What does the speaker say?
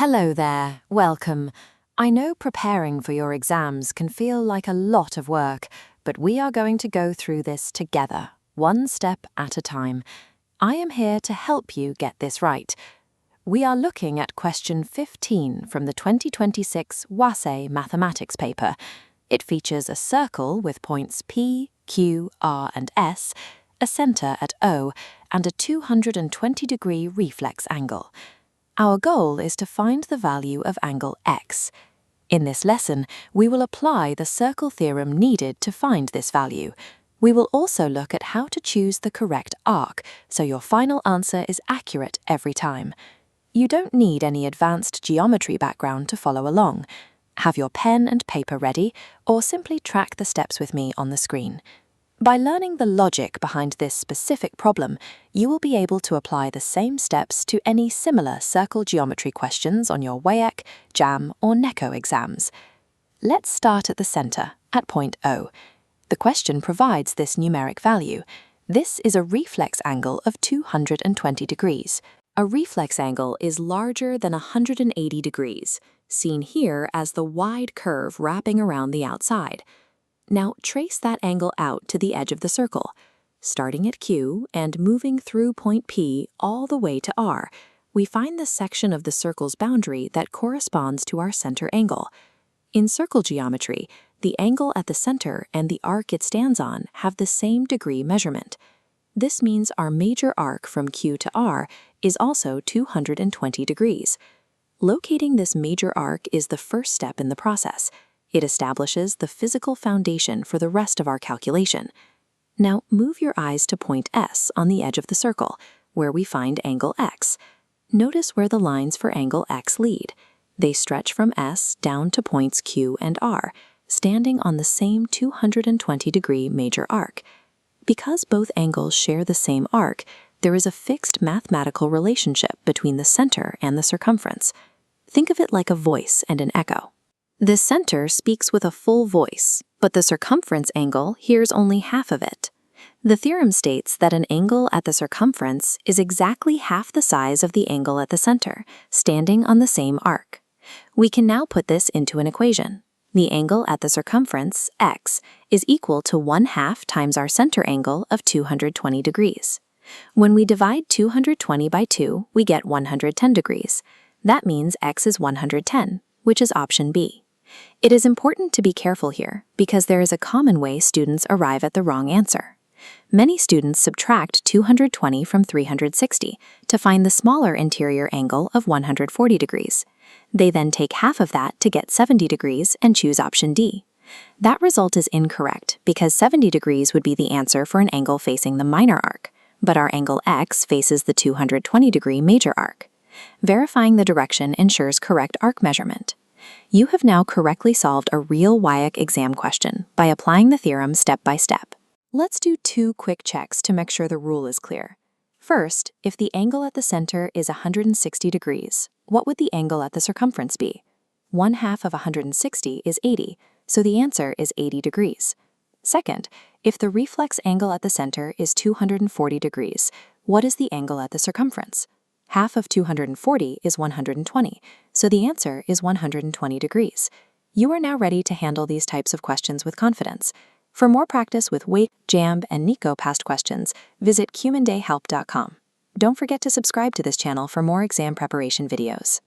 Hello there, welcome. I know preparing for your exams can feel like a lot of work, but we are going to go through this together, one step at a time. I am here to help you get this right. We are looking at question 15 from the 2026 WAEC Mathematics paper. It features a circle with points P, Q, R, and S, a center at O, and a 220-degree reflex angle. Our goal is to find the value of angle x. In this lesson, we will apply the circle theorem needed to find this value. We will also look at how to choose the correct arc, so your final answer is accurate every time. You don't need any advanced geometry background to follow along. Have your pen and paper ready, or simply track the steps with me on the screen. By learning the logic behind this specific problem, you will be able to apply the same steps to any similar circle geometry questions on your WAEC, JAMB, or NECO exams. Let's start at the center, at point O. The question provides this numeric value. This is a reflex angle of 220 degrees. A reflex angle is larger than 180 degrees, seen here as the wide curve wrapping around the outside. Now trace that angle out to the edge of the circle. Starting at Q and moving through point P all the way to R, we find the section of the circle's boundary that corresponds to our center angle. In circle geometry, the angle at the center and the arc it stands on have the same degree measurement. This means our major arc from Q to R is also 220 degrees. Locating this major arc is the first step in the process. It establishes the physical foundation for the rest of our calculation. Now move your eyes to point S on the edge of the circle, where we find angle x. Notice where the lines for angle x lead. They stretch from S down to points Q and R, standing on the same 220-degree major arc. Because both angles share the same arc, there is a fixed mathematical relationship between the center and the circumference. Think of it like a voice and an echo. The center speaks with a full voice, but the circumference angle hears only half of it. The theorem states that an angle at the circumference is exactly half the size of the angle at the center, standing on the same arc. We can now put this into an equation. The angle at the circumference, x, is equal to 1/2 times our center angle of 220 degrees. When we divide 220 by 2, we get 110 degrees. That means x is 110, which is option B. It is important to be careful here because there is a common way students arrive at the wrong answer. Many students subtract 220 from 360 to find the smaller interior angle of 140 degrees. They then take half of that to get 70 degrees and choose option D. That result is incorrect because 70 degrees would be the answer for an angle facing the minor arc, but our angle x faces the 220-degree major arc. Verifying the direction ensures correct arc measurement. You have now correctly solved a real WAEC exam question by applying the theorem step by step. Let's do 2 quick checks to make sure the rule is clear. First, if the angle at the center is 160 degrees, what would the angle at the circumference be? 1/2 of 160 is 80, so the answer is 80 degrees. Second, if the reflex angle at the center is 240 degrees, what is the angle at the circumference? Half of 240 is 120, so the answer is 120 degrees. You are now ready to handle these types of questions with confidence. For more practice with WAEC, JAMB, and NECO past questions, visit QandAHelp.com. Don't forget to subscribe to this channel for more exam preparation videos.